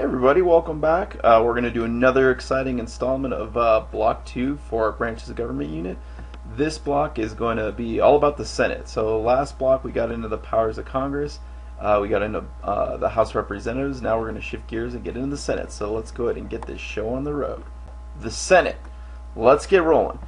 Everybody, welcome back. We're going to do another exciting installment of Block 2 for our Branches of Government unit. This block is going to be all about the Senate. So last block we got into the powers of Congress, we got into the House of Representatives. Now we're going to shift gears and get into the Senate. So let's go ahead and get this show on the road. The Senate. Let's get rolling.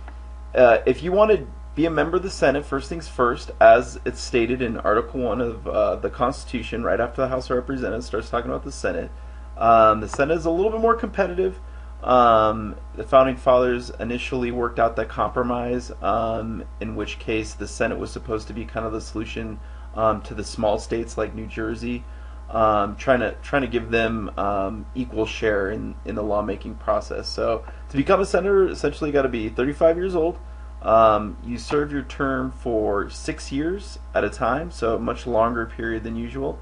If you want to be a member of the Senate, first things first, as it's stated in Article 1 of the Constitution, right after the House of Representatives starts talking about the Senate. The Senate is a little bit more competitive. The Founding Fathers initially worked out that compromise, in which case the Senate was supposed to be kind of the solution to the small states like New Jersey, trying to give them equal share in the lawmaking process. So to become a senator, essentially you got to be 35 years old. You serve your term for 6 years at a time, so a much longer period than usual.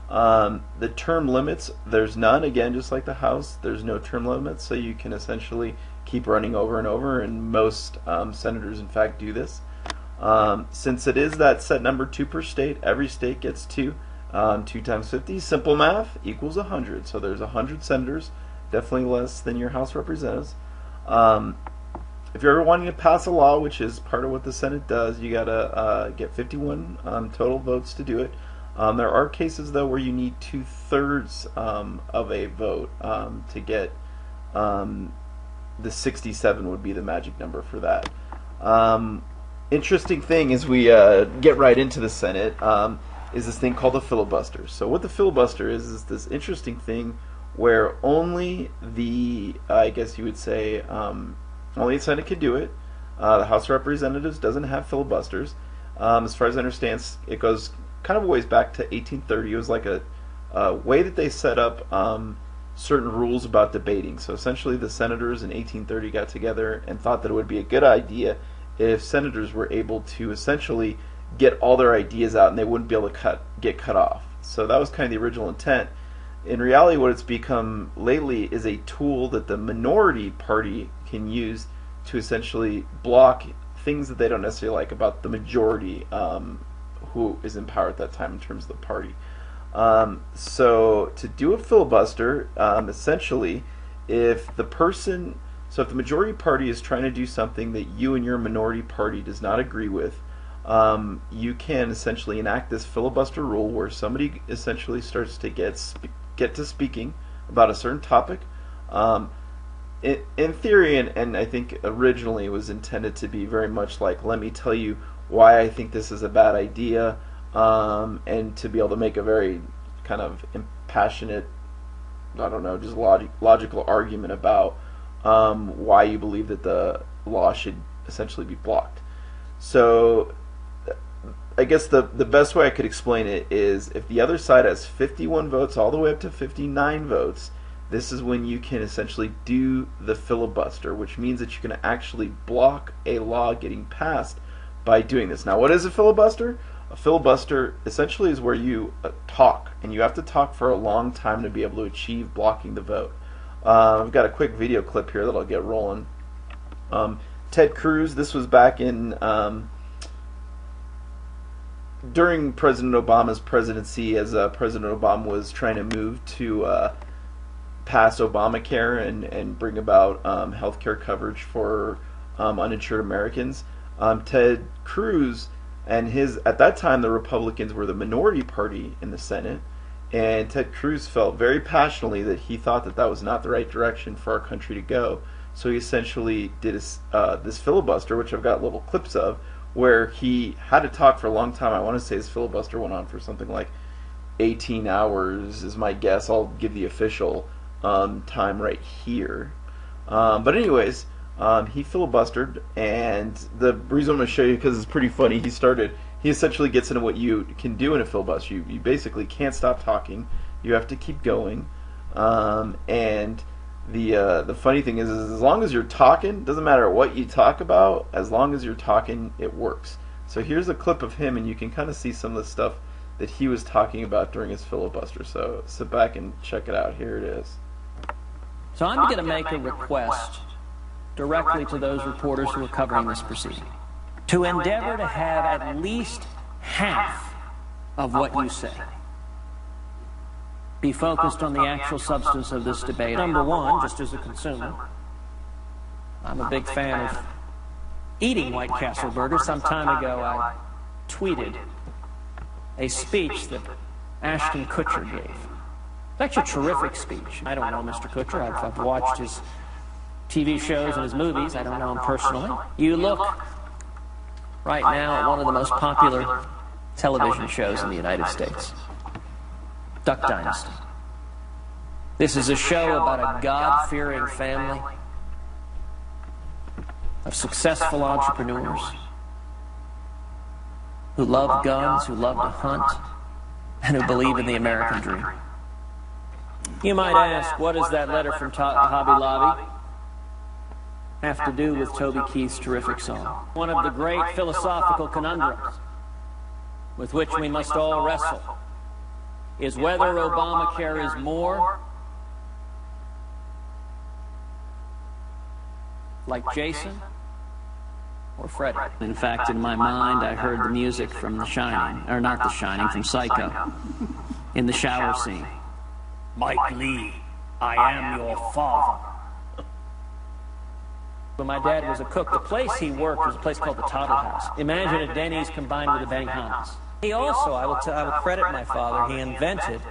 The term limits, there's none. Again, just like the House, there's no term limits, so you can essentially keep running over and over, and most senators, in fact, do this. Since it is that set number 2 per state, every state gets 2. 2 times 50, simple math, equals 100. So there's 100 senators, definitely less than your House of Representatives. If you're ever wanting to pass a law, which is part of what the Senate does, you gotta get 51 total votes to do it. There are cases, though, where you need 2/3 of a vote to get the 67 would be the magic number for that. Interesting thing as we get right into the Senate is this thing called the filibuster. So what the filibuster is this interesting thing where only the, I guess you would say, only the Senate can do it. The House of Representatives doesn't have filibusters. As far as I understand, it goes kind of a ways back to 1830. It was like a way that they set up certain rules about debating. So essentially the senators in 1830 got together and thought that it would be a good idea if senators were able to essentially get all their ideas out and they wouldn't be able to get cut off. So that was kind of the original intent. In reality, what it's become lately is a tool that the minority party can use to essentially block things that they don't necessarily like about the majority who is in power at that time in terms of the party. So to do a filibuster, essentially, if the majority party is trying to do something that you and your minority party does not agree with, you can essentially enact this filibuster rule where somebody essentially starts to get to speaking about a certain topic. In theory, and I think originally it was intended to be very much like, let me tell you why I think this is a bad idea, and to be able to make a very kind of impassionate, I don't know, just logical argument about why you believe that the law should essentially be blocked. So I guess the best way I could explain it is if the other side has 51 votes all the way up to 59 votes, this is when you can essentially do the filibuster, which means that you can actually block a law getting passed by doing this. Now, what is a filibuster? A filibuster essentially is where you talk, and you have to talk for a long time to be able to achieve blocking the vote. I've got a quick video clip here that I'll get rolling. Ted Cruz, this was back in during President Obama's presidency, as President Obama was trying to move to pass Obamacare and bring about health care coverage for uninsured Americans. Ted Cruz and at that time the Republicans were the minority party in the Senate, and Ted Cruz felt very passionately that he thought that was not the right direction for our country to go. So he essentially did this filibuster, which I've got little clips of, where he had to talk for a long time. I want to say his filibuster went on for something like 18 hours is my guess. I'll give the official time right here. But anyways, he filibustered, and the reason I'm going to show you, because it's pretty funny, he essentially gets into what you can do in a filibuster. You basically can't stop talking. You have to keep going. And the funny thing is as long as you're talking, doesn't matter what you talk about, as long as you're talking, it works. So here's a clip of him, and you can kind of see some of the stuff that he was talking about during his filibuster. So sit back and check it out. Here it is. So I'm going to make a request directly to those reporters who are covering this proceeding to endeavor to have at least half of what you say. be focused on the actual substance of this debate. Number one, just as a consumer, I'm a big fan of eating White Castle burgers. Some time ago, I tweeted a speech that Ashton Kutcher gave. It's actually a terrific speech. I don't know Mr. Kutcher. I've watched his TV shows and his movies. I don't know him personally. You look right now at one of the most popular television shows in the United States, Duck Dynasty. This is a show about a God-fearing family of successful entrepreneurs who love guns, who love to hunt, and who believe in the American dream. You might ask, what does that letter from Hobby Lobby have to do with Toby Keith's terrific song? One of the great philosophical conundrums with which we must all wrestle is whether Obamacare is more like Jason or Freddy. In fact, in my mind, I heard the music from The Shining, or not The Shining, from Psycho, in the shower scene. Mike Lee, I am your father. When my dad was a cook, the place he worked was a place called the Toddle House. Imagine a Denny's combined with a Benihana's. He also, I will credit my father, he invented,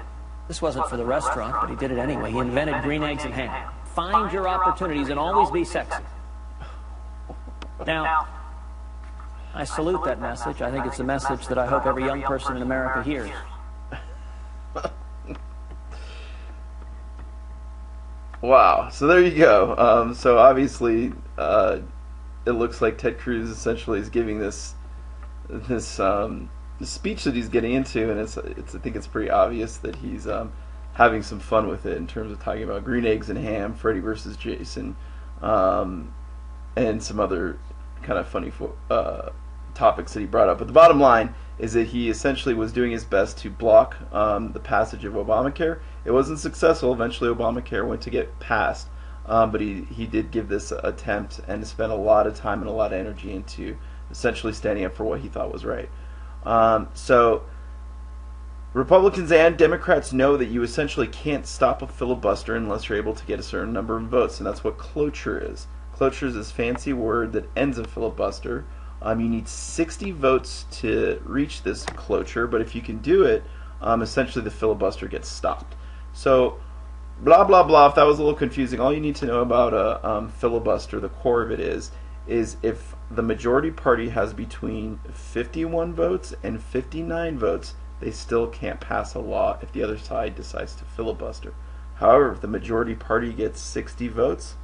this wasn't for the restaurant, but he did it anyway, he invented green eggs and ham. Find your opportunities and always be sexy. Now, I salute that message. I think it's a message that I hope every young person in America hears. Wow. So there you go. So obviously, it looks like Ted Cruz essentially is giving this speech that he's getting into, and I think it's pretty obvious that he's having some fun with it in terms of talking about green eggs and ham, Freddy versus Jason, and some other kind of funny topics that he brought up. But the bottom line is that he essentially was doing his best to block the passage of Obamacare. It wasn't successful. Eventually Obamacare went to get passed, but he did give this attempt and spent a lot of time and a lot of energy into essentially standing up for what he thought was right. So Republicans and Democrats know that you essentially can't stop a filibuster unless you're able to get a certain number of votes, and that's what cloture is. Cloture is this fancy word that ends a filibuster. You need 60 votes to reach this cloture, but if you can do it, essentially the filibuster gets stopped. So, blah, blah, blah. If that was a little confusing, all you need to know about a filibuster, the core of it is if the majority party has between 51 votes and 59 votes, they still can't pass a law if the other side decides to filibuster. However, if the majority party gets 60 votes,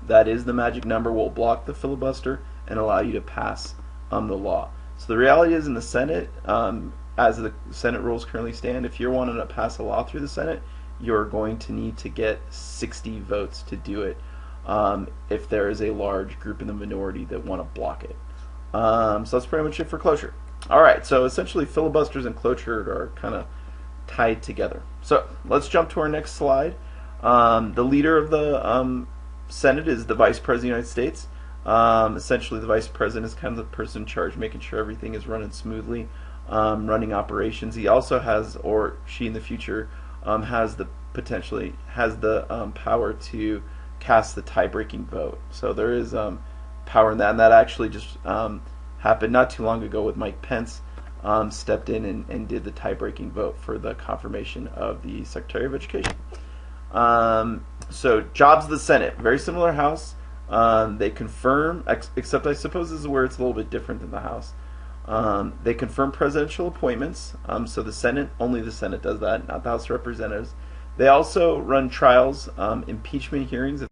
that is the magic number, will block the filibuster and allow you to pass the law. So the reality is in the Senate, as the Senate rules currently stand, if you're wanting to pass a law through the Senate, you're going to need to get 60 votes to do it if there is a large group in the minority that want to block it. So that's pretty much it for cloture. Alright, so essentially filibusters and cloture are kind of tied together. So let's jump to our next slide. The leader of the Senate is the Vice President of the United States. Essentially, the Vice President is kind of the person in charge, making sure everything is running smoothly, running operations. He also has, or she in the future, has the power to cast the tie-breaking vote. So there is power in that, and that actually just happened not too long ago with Mike Pence. Stepped in and did the tie-breaking vote for the confirmation of the Secretary of Education. So jobs of the Senate, very similar House. They confirm, except I suppose this is where it's a little bit different than the House. They confirm presidential appointments. So the Senate, only the Senate does that, not the House of Representatives. They also run trials, impeachment hearings.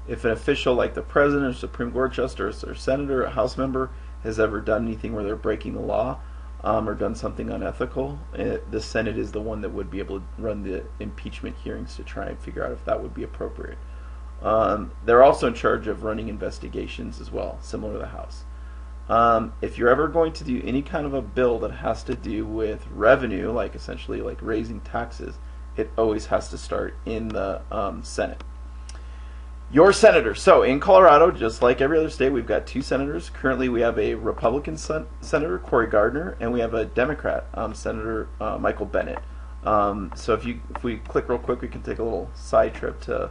If an official like the President or Supreme Court Justice or Senator or House member has ever done anything where they're breaking the law, or done something unethical, the Senate is the one that would be able to run the impeachment hearings to try and figure out if that would be appropriate. They're also in charge of running investigations as well, similar to the House. If you're ever going to do any kind of a bill that has to do with revenue, like essentially like raising taxes, it always has to start in the Senate. Your senators. So in Colorado, just like every other state, we've got two senators. Currently, we have a Republican senator, Cory Gardner, and we have a Democrat, Senator Michael Bennet. So if we click real quick, we can take a little side trip to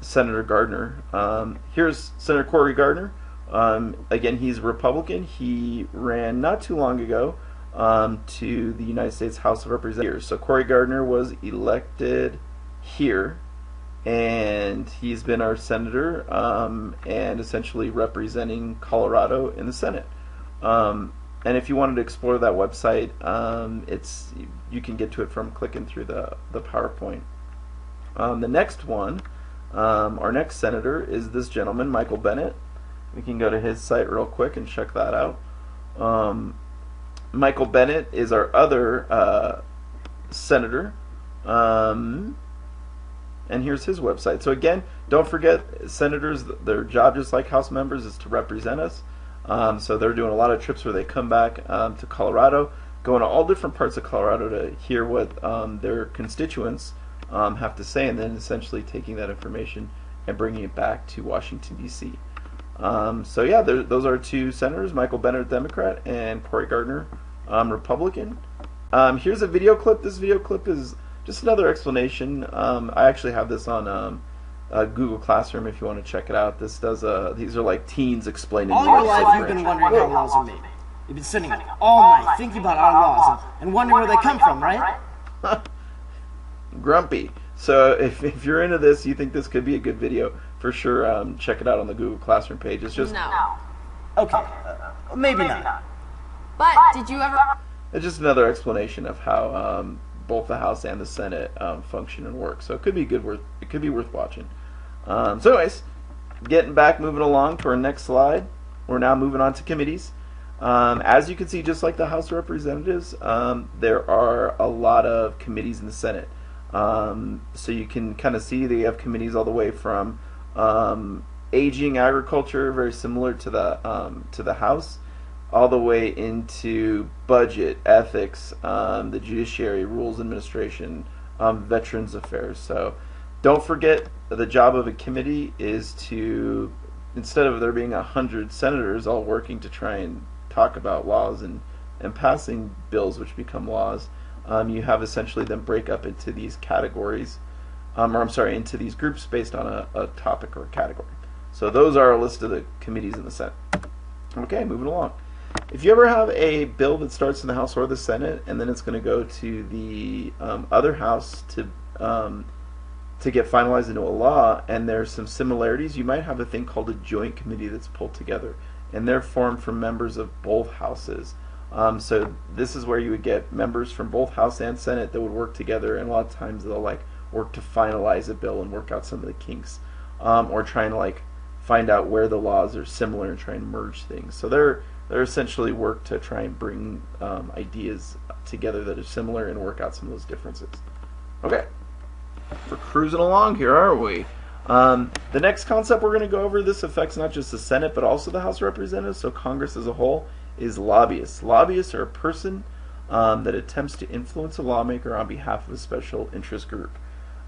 Senator Gardner. Here's Senator Cory Gardner. Again, he's a Republican. He ran not too long ago to the United States House of Representatives. So Cory Gardner was elected here, and he's been our senator and essentially representing Colorado in the Senate. And if you wanted to explore that website, you can get to it from clicking through the PowerPoint. The next one, our next senator, is this gentleman, Michael Bennet. We can go to his site real quick and check that out. Michael Bennet is our other senator. And here's his website. So again, don't forget, senators, their job, just like House members, is to represent us. So they're doing a lot of trips where they come back to Colorado, going to all different parts of Colorado to hear what their constituents have to say, and then essentially taking that information and bringing it back to Washington, D.C. So yeah, those are two senators, Michael Bennet, Democrat, and Cory Gardner, Republican. Here's a video clip. This video clip is just another explanation. I actually have this on Google Classroom if you want to check it out. This does these are like teens explaining. All your life you've been wondering how laws are made. You've been sitting all night thinking about our laws and wondering where they come from, right? Grumpy. So if you're into this, you think this could be a good video, for sure, check it out on the Google Classroom page. It's just Okay, maybe not. But did you ever? It's just another explanation of how both the House and the Senate function and work. So it could be worth watching. So anyways, moving along to our next slide. We're now moving on to committees. As you can see, just like the House of Representatives, there are a lot of committees in the Senate. So you can kind of see they have committees all the way from aging, agriculture, very similar to the House, all the way into budget, ethics, the judiciary, rules administration, veterans affairs. So don't forget, the job of a committee is to, instead of there being 100 senators all working to try and talk about laws and passing bills which become laws, you have essentially them break up into these categories, into these groups based on a topic or a category. So those are a list of the committees in the Senate. Okay, moving along. If you ever have a bill that starts in the House or the Senate, and then it's going to go to the other house to get finalized into a law, and there's some similarities, you might have a thing called a joint committee that's pulled together, and they're formed from members of both houses. So this is where you would get members from both House and Senate that would work together, and a lot of times they'll work to finalize a bill and work out some of the kinks, or try and find out where the laws are similar and try and merge things. So they're essentially work to try and bring ideas together that are similar and work out some of those differences. Okay, we're cruising along here, aren't we? The next concept we're going to go over, this affects not just the Senate but also the House of Representatives, so Congress as a whole, is lobbyists. Lobbyists are a person that attempts to influence a lawmaker on behalf of a special interest group.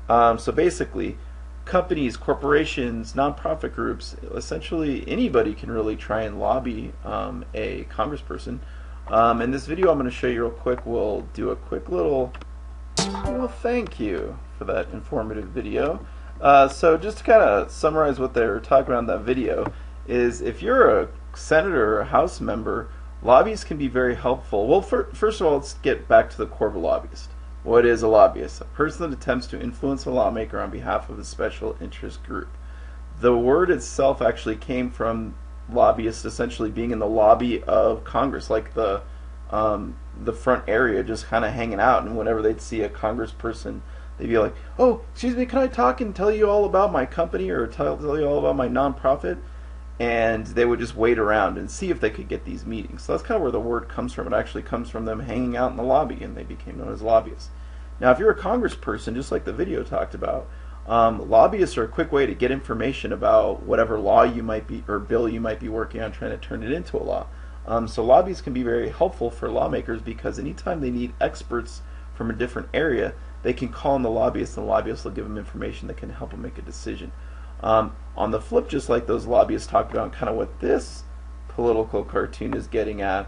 So basically, companies, corporations, nonprofit groups, essentially anybody can really try and lobby a congressperson. In this video I'm going to show you real quick, we'll do a quick little thank you for that informative video. So just to kind of summarize what they're talking about in that video is, if you're a senator or a House member, lobbyists can be very helpful. Well, first of all, let's get back to the core of a lobbyist. What is a lobbyist? A person that attempts to influence a lawmaker on behalf of a special interest group. The word itself actually came from lobbyists essentially being in the lobby of Congress, like the front area, just kind of hanging out, and whenever they'd see a congressperson, they'd be like, "Oh, excuse me, can I talk and tell you all about my company or tell you all about my nonprofit?" And they would just wait around and see if they could get these meetings. So that's kind of where the word comes from. It actually comes from them hanging out in the lobby, and they became known as lobbyists. Now, if you're a congressperson, just like the video talked about, lobbyists are a quick way to get information about whatever law you might be, or bill you might be working on, trying to turn it into a law. So lobbyists can be very helpful for lawmakers, because anytime they need experts from a different area, they can call on the lobbyists, and the lobbyists will give them information that can help them make a decision. On the flip, just like those lobbyists talked about, kind of what this political cartoon is getting at,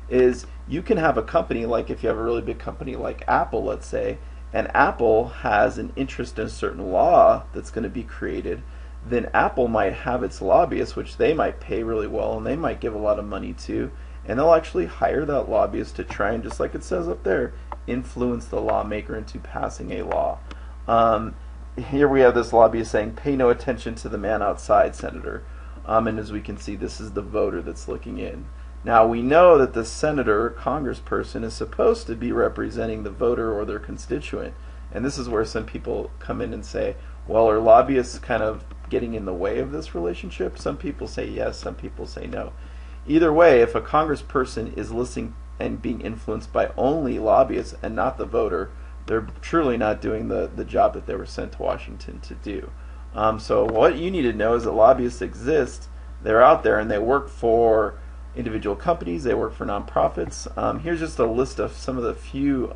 is you can have a company, like if you have a really big company like Apple, let's say, and Apple has an interest in a certain law that's going to be created, then Apple might have its lobbyists, which they might pay really well and they might give a lot of money to, and they'll actually hire that lobbyist to try and, just like it says up there, influence the lawmaker into passing a law. Here we have this lobbyist saying, pay no attention to the man outside, Senator. And as we can see, this is the voter that's looking in. Now, we know that the senator or congressperson is supposed to be representing the voter or their constituent. And this is where some people come in and say, well, are lobbyists kind of getting in the way of this relationship? Some people say yes, some people say no. Either way, if a congressperson is listening and being influenced by only lobbyists and not the voter, they're truly not doing the job that they were sent to Washington to do. So what you need to know is that lobbyists exist. They're out there and they work for individual companies. They work for nonprofits. Here's just a list of some of the few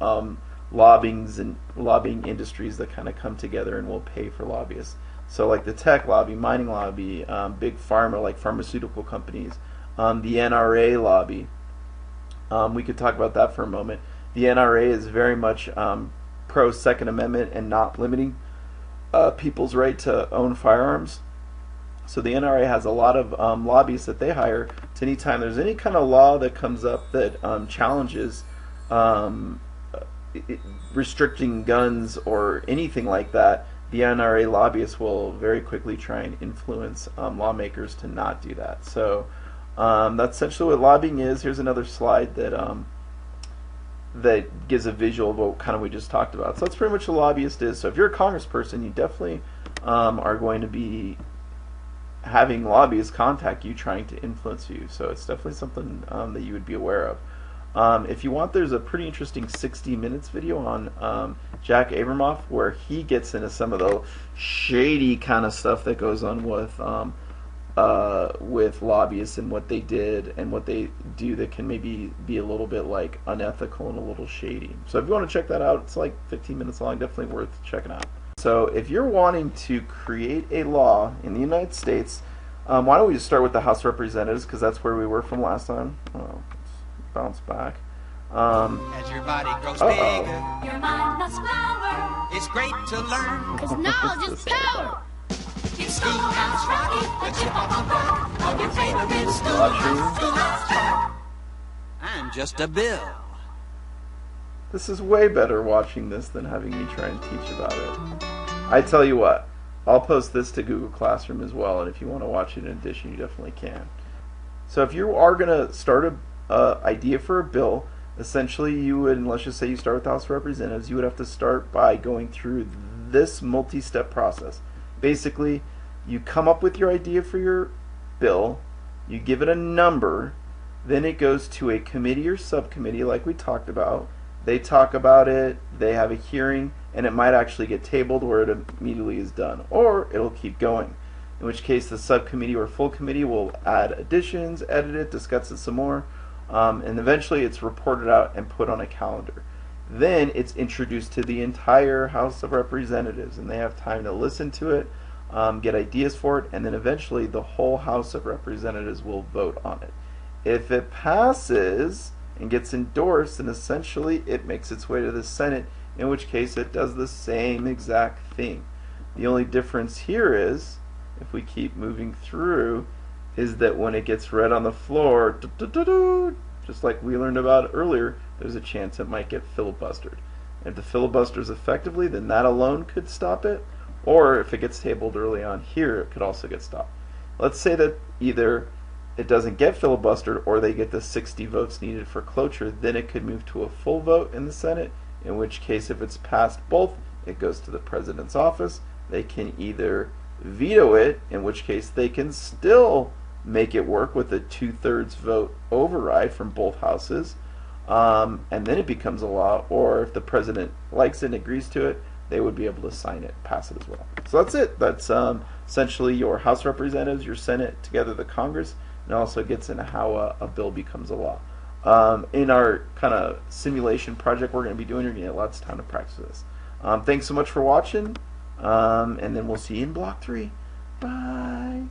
lobbying industries that kind of come together and will pay for lobbyists. So like the tech lobby, mining lobby, big pharma like pharmaceutical companies, the NRA lobby. We could talk about that for a moment. The NRA is very much pro Second Amendment and not limiting people's right to own firearms. So the NRA has a lot of lobbyists that they hire to anytime there's any kind of law that comes up that challenges restricting guns or anything like that. The NRA lobbyists will very quickly try and influence lawmakers to not do that. So that's essentially what lobbying is. Here's another slide that gives a visual of what kind of we just talked about. So that's pretty much what a lobbyist is. So if you're a congressperson, you definitely are going to be having lobbyists contact you trying to influence you. So it's definitely something that you would be aware of. If you want, there's a pretty interesting 60 Minutes video on Jack Abramoff where he gets into some of the shady kind of stuff that goes on with lobbyists and what they did and what they do that can maybe be a little bit like unethical and a little shady. So if you want to check that out, it's like 15 minutes long, definitely worth checking out. So if you're wanting to create a law in the United States, why don't we just start with the House of Representatives, because that's where we were from last time. Oh, let's bounce back. As your body grows bigger, your mind must flower. It's great to learn, Because knowledge is power. it's Schoolhouse Rocky, the chip on the block of your favorite Schoolhouse Rock. I'm just a bill. This is way better watching this than having me try and teach about it. I tell you what, I'll post this to Google Classroom as well, and if you want to watch it in addition, you definitely can. So if you are going to start an idea for a bill, essentially you would, and let's just say you start with the House of Representatives, you would have to start by going through this multi-step process. Basically, you come up with your idea for your bill, you give it a number, then it goes to a committee or subcommittee like we talked about. They talk about it, they have a hearing, and it might actually get tabled where it immediately is done, or it'll keep going. In which case the subcommittee or full committee will add additions, edit it, discuss it some more, and eventually it's reported out and put on a calendar. Then it's introduced to the entire House of Representatives, and they have time to listen to it, get ideas for it, and then eventually the whole House of Representatives will vote on it. If it passes and gets endorsed, then essentially it makes its way to the Senate, in which case it does the same exact thing. The only difference here is, if we keep moving through, is that when it gets read on the floor, just like we learned about earlier, there's a chance it might get filibustered. If the filibusters effectively, then that alone could stop it, or if it gets tabled early on here, it could also get stopped. Let's say that either it doesn't get filibustered or they get the 60 votes needed for cloture, then it could move to a full vote in the Senate, in which case if it's passed both, it goes to the president's office. They can either veto it, in which case they can still make it work with a 2/3 vote override from both houses, and then it becomes a law, or if the president likes it and agrees to it, they would be able to sign it, pass it as well. So that's it. That's essentially your House of Representatives, your Senate, together the Congress, and also gets into how a bill becomes a law. In our kind of simulation project we're going to be doing, you're going to get lots of time to practice this. Thanks so much for watching, and then we'll see you in Block 3. Bye.